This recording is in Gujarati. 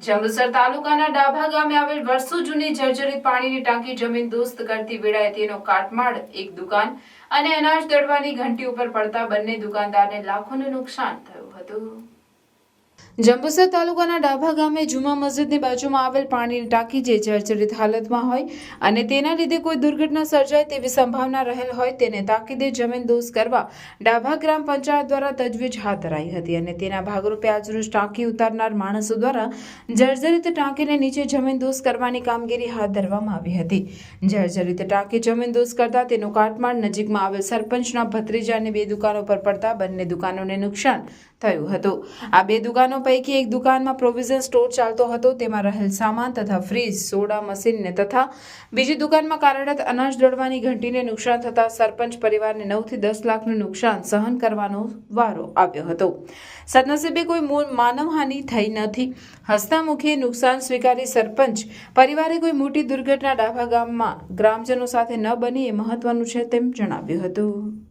જંબુસર તાલુકાના ડાભા ગામે આવેલ વર્ષો જૂની જર્જરિત પાણીની ટાંકી જમીન દોસ્ત કરતી વેળાએ તેનો કાટમાળ એક દુકાન અને અનાજ દળવાની ઘંટી ઉપર પડતા બંને દુકાનદારને લાખોનું નુકસાન થયું હતું। જંબુસર તાલુકાના ડાભા ગામે જુમા મસ્જિદની બાજુમાં આવેલ પાણીની ટાંકી જે જર્જરિત હાલતમાં હોય અને તેના લીધે કોઈ દુર્ઘટના સર્જાય તેવી સંભાવના રહેલ હોય તેને તાકીદે જમીન દોસ્ત કરવા ડાભા ગ્રામ પંચાયત દ્વારા તજવીજ હાથ ધરાઈ હતી અને તેના ભાગરૂપે આજરોજ ટાંકી ઉતારનાર માણસો દ્વારા જર્જરિત ટાંકીને નીચે જમીન દોસ્ત કરવાની કામગીરી હાથ ધરવામાં આવી હતી। જર્જરિત ટાંકી જમીન દોસ્ત કરતા તેનો કાટમાળ નજીકમાં આવેલ સરપંચના ભત્રીજાની બે દુકાનો પર પડતા બંને દુકાનોને નુકસાન થયું હતું। આ બે દુકાનો પૈકી એક દુકાનમાં પ્રોવિઝન સ્ટોર ચાલતો હતો, તેમાં રહેલ સામાન તથા ફ્રીજ, સોડા મશીનને તથા બીજી દુકાનમાં કાર્યરત અનાજ દળવાની ઘંટીને નુકસાન થતા સરપંચ પરિવારને 9 થી 10 લાખનું નુકસાન સહન કરવાનો વારો આવ્યો હતો। સદનસીબે કોઈ માનવહાનિ થઈ નથી। હસતામુખે નુકસાન સ્વીકારી સરપંચ પરિવારે કોઈ મોટી દુર્ઘટના ડાભા ગામમાં ગ્રામજનો સાથે ન બની એ મહત્વનું છે તેમ જણાવ્યું હતું।